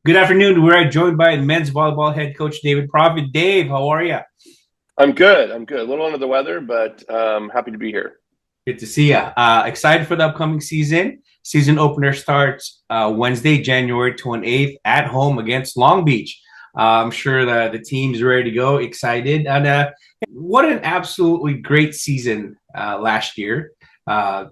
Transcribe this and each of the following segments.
Good afternoon. We're joined by men's volleyball head coach David Proffitt. Dave, how are you? I'm good. I'm good. A little under the weather, but happy to be here. Good to see you. Excited for the upcoming season. Season opener starts Wednesday, January 28th at home against Long Beach. I'm sure the team's ready to go, excited. And what an absolutely great season last year,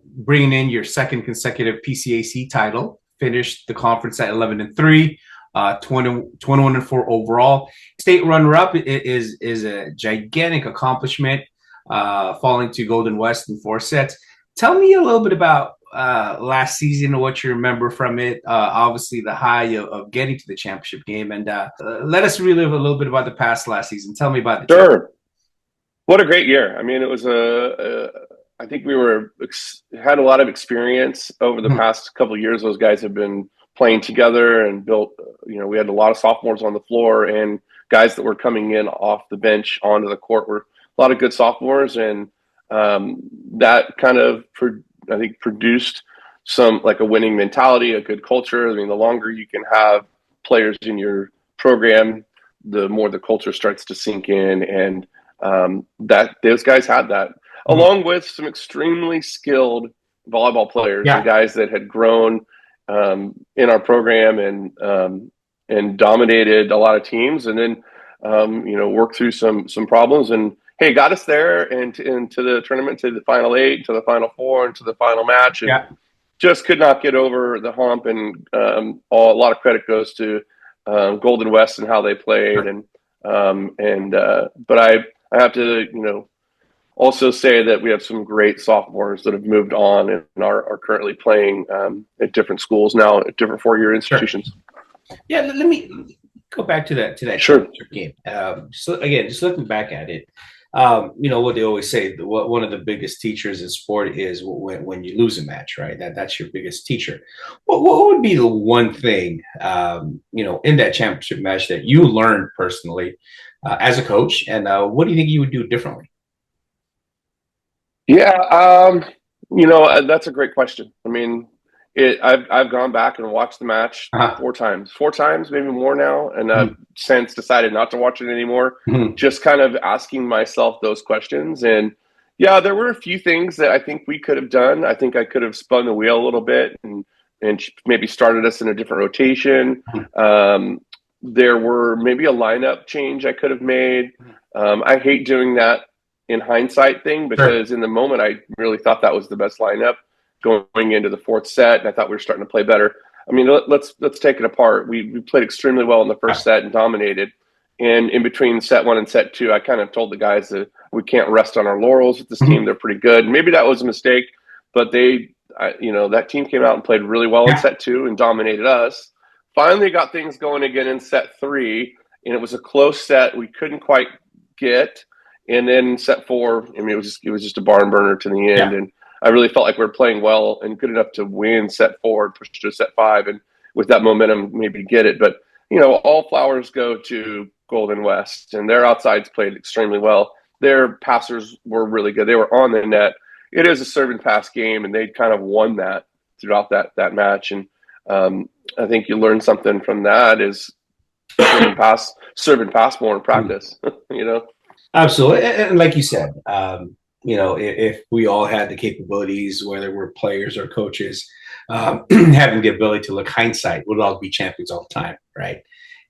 bringing in your second consecutive PCAC title, finished the conference at 11-3. 21-4 overall. State runner-up is a gigantic accomplishment, falling to Golden West in 4 sets. Tell me a little bit about last season, what you remember from it. Obviously, the high of getting to the championship game, and let us relive a little bit about the past last season. Tell me about the team. Sure. What a great year. I mean, it was I think we had a lot of experience over the Mhm. past couple of years. Those guys have been playing together and built, we had a lot of sophomores on the floor and guys that were coming in off the bench onto the court were a lot of good sophomores. And that kind of, I think, produced some like a winning mentality, a good culture. I mean, the longer you can have players in your program, the more the culture starts to sink in. And that those guys had that, Mhm. along with some extremely skilled volleyball players and Yeah. guys that had grown in our program and dominated a lot of teams, and then worked through some problems and hey, got us there and into the tournament, to the final eight, to the final four, and to the final match, and Yeah. just could not get over the hump. And a lot of credit goes to Golden West and how they played, Sure. but I have to also say that we have some great sophomores that have moved on and are currently playing at different schools now, at different four-year Sure. institutions. Yeah. Let me go back to that Sure. championship game. So again, just looking back at it, what they always say, one of the biggest teachers in sport is when you lose a match, right? That's your biggest teacher. What would be the one thing, in that championship match that you learned personally as a coach, and what do you think you would do differently? Yeah, that's a great question. I mean, I've gone back and watched the match Uh-huh. four times, maybe more now, and I've since decided not to watch it anymore. Mhm. Just kind of asking myself those questions, and yeah, there were a few things that I think we could have done. I think I could have spun the wheel a little bit and maybe started us in a different rotation. Um, there were maybe a lineup change I could have made. I hate doing that in hindsight thing, Sure. because in the moment I really thought that was the best lineup going into the fourth set, and I thought we were starting to play better. I mean, let's take it apart. We played extremely well in the first set and dominated. And in between set one and set two, I kind of told the guys that we can't rest on our laurels with this team. Mhm. They're pretty good. Maybe that was a mistake, but that team came out and played really well in Yeah. set two and dominated us. Finally got things going again in set three, and it was a close set we couldn't quite get. And then set four, I mean, it was just a barn burner to the end. Yeah. And I really felt like we were playing well and good enough to win set four and push to set five, and with that momentum, maybe get it. But all flowers go to Golden West, and their outsides played extremely well. Their passers were really good. They were on the net. It is a serve and pass game, and they kind of won that throughout that match. And I think you learn something from that is serve and pass more in practice. Absolutely. And like you said, if we all had the capabilities, whether we're players or coaches, having the ability to look hindsight, we'd all be champions all the time, right?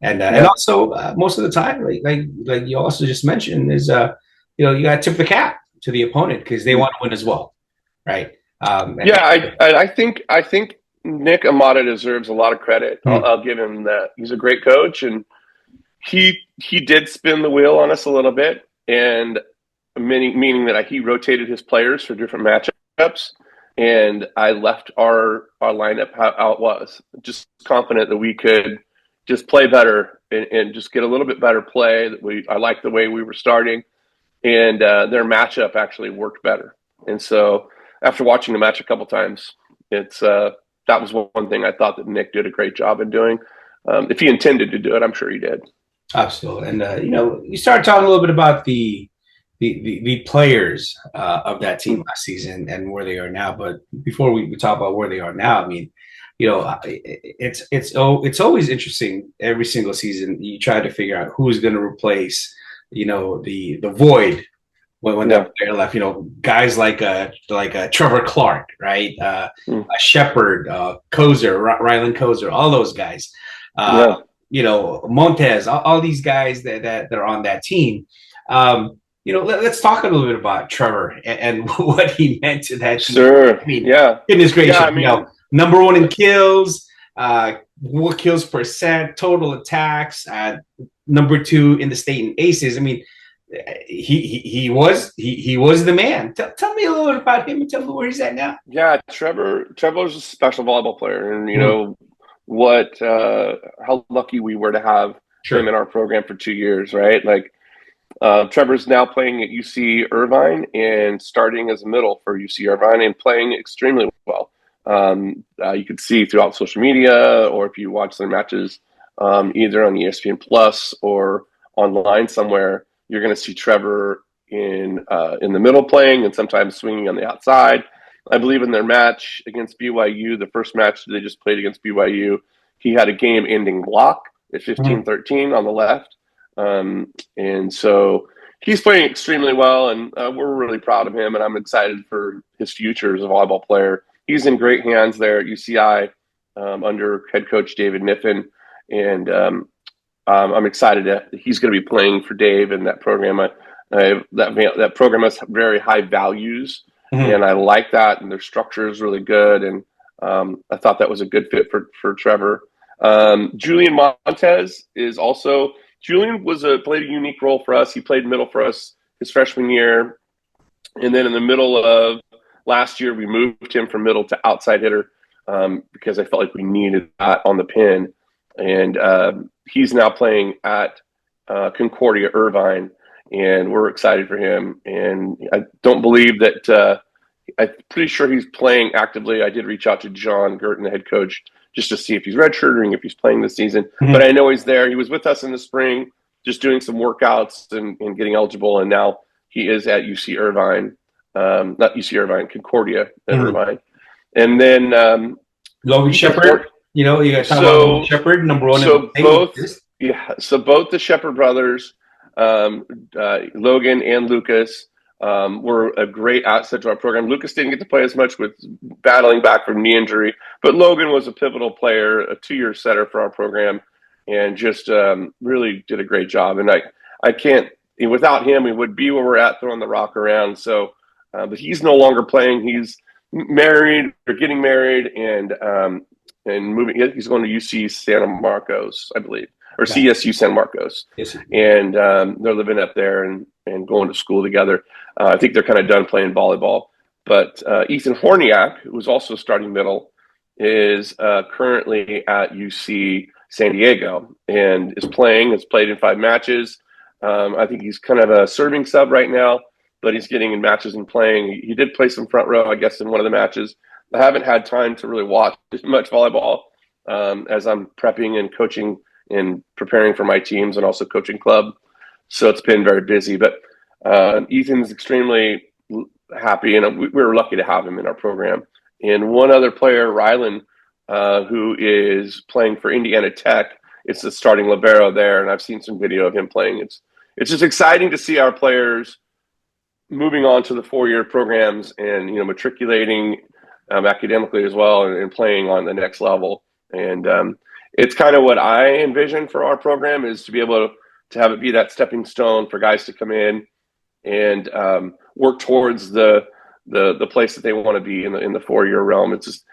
And Yeah. also most of the time, like you also just mentioned, is you got to tip the cap to the opponent because they want to win as well, right? Yeah, I think Nick Amata deserves a lot of credit. I'll give him that. He's a great coach, and he did spin the wheel on us a little bit, and meaning that he rotated his players for different matchups, and I left our lineup how it was, just confident that we could just play better and just get a little bit better play. I liked the way we were starting, and their matchup actually worked better. And so after watching the match a couple times, it's that was one thing I thought that Nick did a great job in doing. If he intended to do it, I'm sure he did. Absolutely. And you start talking a little bit about the players of that team last season and where they are now. But before we talk about where they are now, I mean, it's always interesting. Every single season, you try to figure out who's going to replace, the void when Yeah. that player left. Guys like Trevor Clark, right? Mm. Shepard, Kozer, Rylan Kozer, all those guys. Uh, Yeah. Montez, all these guys that are on that team. Let's talk a little bit about Trevor and what he meant to that team. Sure. I mean, Yeah. goodness Yeah. gracious, I mean, number one in kills, what kills percent, total attacks, number two in the state in aces. I mean, he was the man. Tell me a little bit about him and tell me where he's at now. yeah, Trevor's a special volleyball player, and Mm, what how lucky we were to have him sure. in our program for 2 years, right? Like Trevor's now playing at UC Irvine and starting as a middle for UC Irvine and playing extremely well. You could see throughout social media, or if you watch their matches, either on ESPN Plus or online somewhere, you're going to see Trevor in the middle playing and sometimes swinging on the outside. I believe in their match against BYU, the first match they just played against BYU, he had a game-ending block at Mm-hmm. 15-13 on the left. And so he's playing extremely well, and we're really proud of him, and I'm excited for his future as a volleyball player. He's in great hands there at UCI under head coach David Niffen, and I'm excited that he's going to be playing for Dave in that program. That program has very high values, Mm-hmm. and I like that, and their structure is really good, and I thought that was a good fit for Trevor. Julian Montez is also Julian played a unique role for us. He played middle for us his freshman year, and then in the middle of last year, we moved him from middle to outside hitter because I felt like we needed that on the pin. And he's now playing at Concordia Irvine, and we're excited for him. And I don't believe that. I'm pretty sure he's playing actively. I did reach out to John Gurton, the head coach, just to see if he's redshirting, if he's playing this season. But Mm-hmm. I know he's there. He was with us in the spring, just doing some workouts and getting eligible. And now he is at UC Irvine, not UC Irvine, Concordia at Mm-hmm. Irvine. And then Logan Ethan Shepard. Fort. You got to talk about Logan So, Shepard, number one in the so state. both, yeah, so both the Shepherd brothers, Logan and Lucas, were a great asset to our program. Lucas didn't get to play as much with battling back from knee injury, but Logan was a pivotal player, a 2-year setter for our program, and just really did a great job. And I can't, without him, we would be where we're at throwing the rock around. So, but he's no longer playing. He's married or getting married, and moving. He's going to UC Santa Marcos, I believe, or Got CSU San Marcos, it. and they're living up there and going to school together. I think they're kind of done playing volleyball. But Ethan Horniak, who's also starting middle, is currently at UC San Diego and is playing. Has played in 5 matches. I think he's kind of a serving sub right now, but he's getting in matches and playing. He did play some front row, I guess, in one of the matches. I haven't had time to really watch much volleyball as I'm prepping and coaching and preparing for my teams and also coaching club. So it's been very busy. But Ethan's extremely happy, and we were lucky to have him in our program. And one other player, Rylan, who is playing for Indiana Tech. It's the starting libero there, and I've seen some video of him playing. It's just exciting to see our players moving on to the 4-year programs and matriculating academically as well and playing on the next level. And it's kind of what I envision for our program is to be able to have it be that stepping stone for guys to come in and work towards the place that they want to be in the 4-year realm. It's just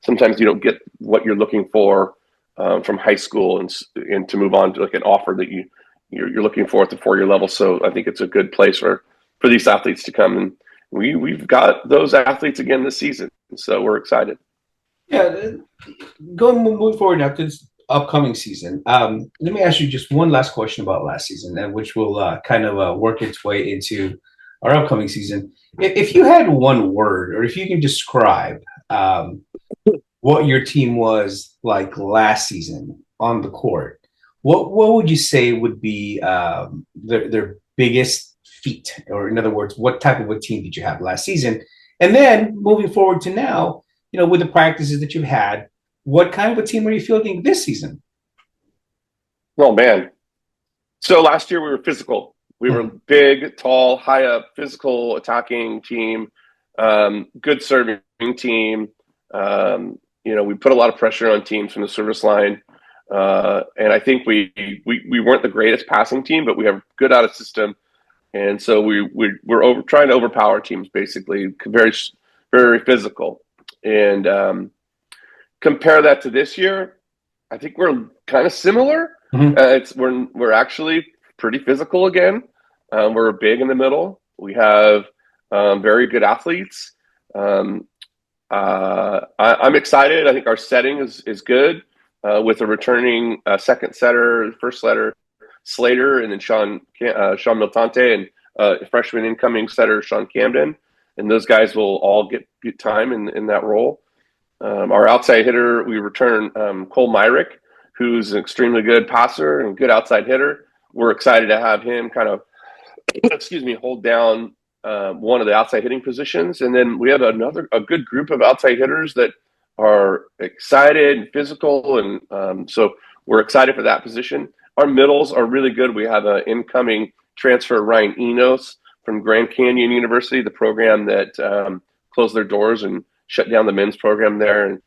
sometimes you don't get what you're looking for from high school and to move on to like an offer that you're looking for at the 4-year level. So I think it's a good place for these athletes to come, and we've got those athletes again this season. So we're excited. Yeah, moving forward now to this upcoming season. Let me ask you just one last question about last season, and which will kind of work its way into our upcoming season. If you had one word, or if you can describe what your team was like last season on the court, what would you say would be their biggest feat, or in other words, what type of a team did you have last season? And then moving forward to now, with the practices that you've had, What kind of a team are you fielding this season? Oh man. So last year we were physical. We were big, tall, high up, physical, attacking team, good serving team. We put a lot of pressure on teams from the service line, and I think we weren't the greatest passing team, but we have good out of system, and so we're trying to overpower teams basically, very very physical, and compare that to this year. I think we're kind of similar. Mm-hmm. We're actually pretty physical again. We're big in the middle. We have very good athletes. I'm excited. I think our setting is good with a returning second setter, first setter Slater, and then Sean Miltante, and freshman incoming setter Sean Camden, and those guys will all get time in that role. Our outside hitter, we return Cole Myrick, who's an extremely good passer and good outside hitter. We're excited to have him kind of, hold down one of the outside hitting positions. And then we have a good group of outside hitters that are excited and physical. And so we're excited for that position. Our middles are really good. We have an incoming transfer, Ryan Enos from Grand Canyon University, the program that closed their doors and shut down the men's program there. And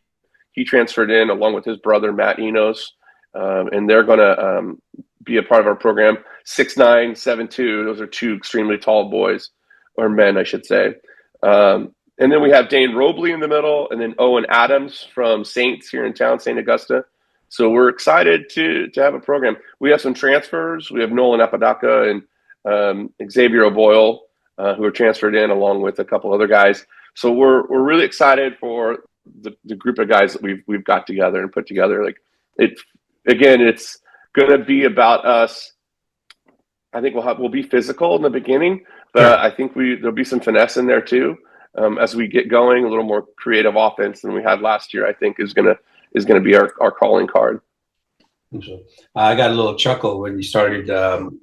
he transferred in along with his brother, Matt Enos. And they're going to be a part of our program. 6'9", 7'2". Those are two extremely tall boys, or men, I should say. And then we have Dane Robley in the middle, and then Owen Adams from Saints here in town, St. Augusta. So we're excited to have a program. We have some transfers. We have Nolan Apodaca and Xavier O'Boyle, who are transferred in along with a couple other guys. So we're really excited for the group of guys that we've got together and put together. Like it's going to be about us. I think we'll be physical in the beginning, but I think there'll be some finesse in there too. As we get going, a little more creative offense than we had last year, I think is gonna be our calling card. I got a little chuckle when you started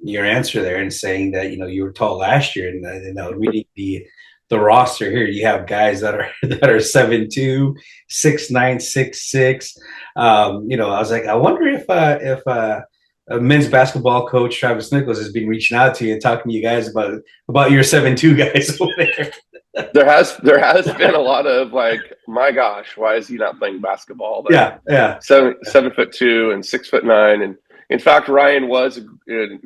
your answer there and saying that you were tall last year, and reading the roster here, you have guys that are 7'2", 6'9", 6'6". I was like, I wonder if a men's basketball coach, Travis Nichols, has been reaching out to you and talking to you guys about your 7'2" guys over there. There has been a lot of like, my gosh, why is he not playing basketball? But yeah. 7'2" and 6'9", and in fact, Ryan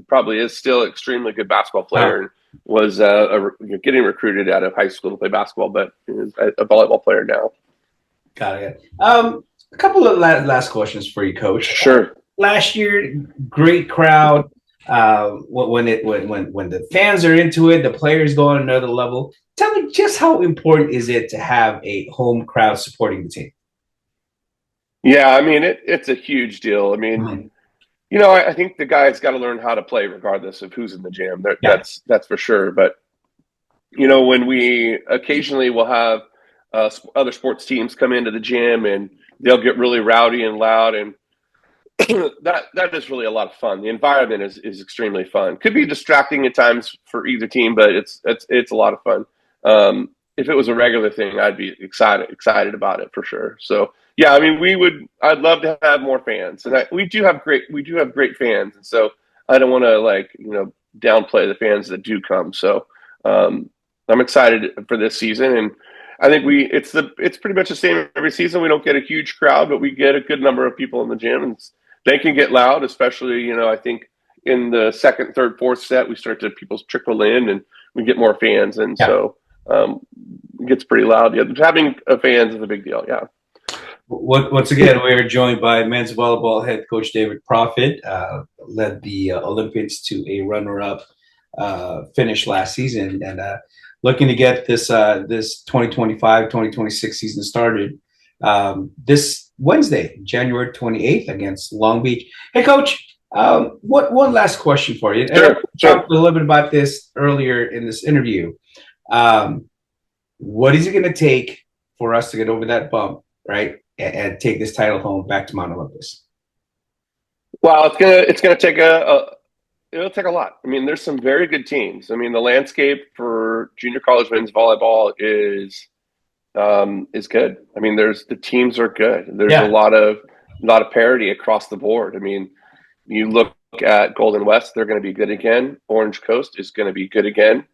probably is still an extremely good basketball player. And was getting recruited out of high school to play basketball, but is a volleyball player now. Got it. A couple of last questions for you, Coach. Sure. Last year, great crowd. When the fans are into it, the players go on another level. Tell me, just how important is it to have a home crowd supporting the team? Yeah, I mean it's a huge deal. I mean, I think the guys got to learn how to play regardless of who's in the gym. That's for sure. But when we occasionally will have other sports teams come into the gym and they'll get really rowdy and loud, and that is really a lot of fun. The environment is extremely fun. Could be distracting at times for either team, but it's a lot of fun. If it was a regular thing, I'd be excited about it for sure. So yeah, I mean, I'd love to have more fans, and we do have great fans, and so I don't want to downplay the fans that do come. So I'm excited for this season, and I think it's pretty much the same every season. We don't get a huge crowd, but we get a good number of people in the gym, and they can get loud, especially I think in the second, third, fourth set people trickle in, and we get more fans, and so it gets pretty loud. Yeah, having fans is a big deal. Yeah. Once again, we are joined by men's volleyball head coach David Proffitt. Led the Olympians to a runner-up finish last season, and looking to get this 2025-2026 season started this Wednesday, January 28th, against Long Beach. Hey, Coach, one last question for you. Sure. Talked a little bit about this earlier in this interview. What is it going to take for us to get over that bump, right, and take this title home back to Mount Olympus? Well, it's gonna take it'll take a lot. I mean, there's some very good teams. I mean, the landscape for junior college men's volleyball is is good. I mean, the teams are good. There's a Yeah. lot of parity across the board. I mean, you look at Golden West, they're going to be good again. Orange Coast is going to be good again.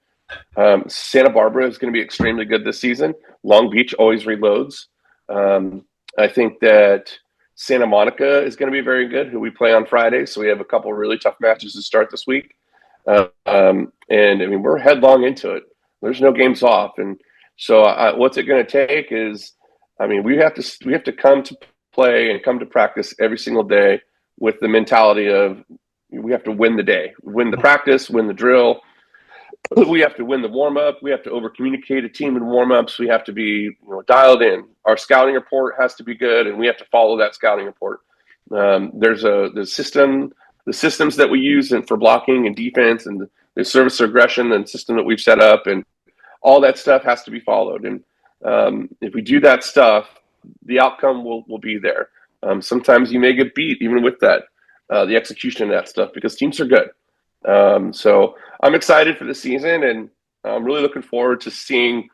Santa Barbara is going to be extremely good this season. Long Beach always reloads. I think that Santa Monica is going to be very good, who we play on Friday. So we have a couple of really tough matches to start this week. And I mean, we're headlong into it. There's no games off. And so what's it going to take is, I mean, we have to come to play and come to practice every single day with the mentality of we have to win the day, win the practice, win the drill. We have to win the warm-up. We have to over-communicate a team in warm-ups. We have to be dialed in. Our scouting report has to be good, and we have to follow that scouting report. There's the systems that we use for blocking and defense, and the service aggression and system that we've set up, and all that stuff has to be followed. And if we do that stuff, the outcome will be there. Sometimes you may get beat even with that, the execution of that stuff, because teams are good. So I'm excited for the season, and I'm really looking forward to seeing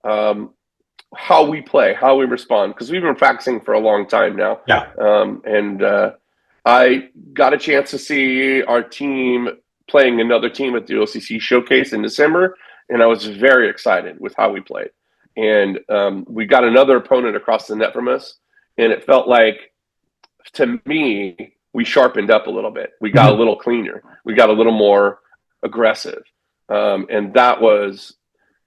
how we play, how we respond, because we've been practicing for a long time now. Yeah. And I got a chance to see our team playing another team at the OCC Showcase in December, and I was very excited with how we played. And we got another opponent across the net from us, and it felt like, to me, we sharpened up a little bit. We got a little cleaner. We got a little more aggressive. And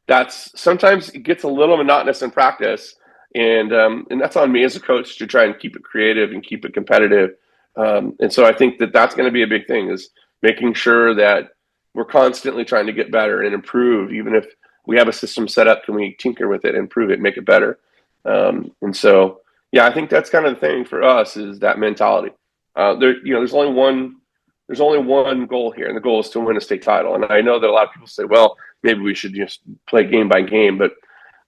that's sometimes it gets a little monotonous in practice. And that's on me as a coach to try and keep it creative and keep it competitive. And so I think that's going to be a big thing, is making sure that we're constantly trying to get better and improve. Even if we have a system set up, can we tinker with it, improve it, make it better? And so, yeah, I think that's kind of the thing for us, is that mentality. There's only one goal here, and the goal is to win a state title. And I know that a lot of people say, well, maybe we should just play game by game, but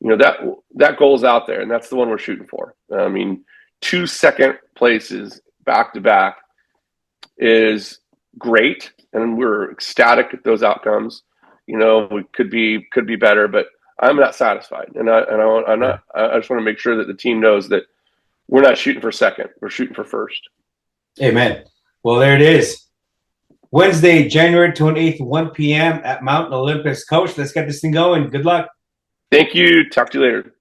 that goal is out there, and that's the one we're shooting for. I mean, 2 second places back to back is great, and we're ecstatic at those outcomes. We could be better, but I'm not satisfied, and I just want to make sure that the team knows that we're not shooting for second, we're shooting for first. Amen. Well, there it is. Wednesday, January 28th, 1 p.m. at Mountain Olympus. Coach, let's get this thing going. Good luck. Thank you. Talk to you later.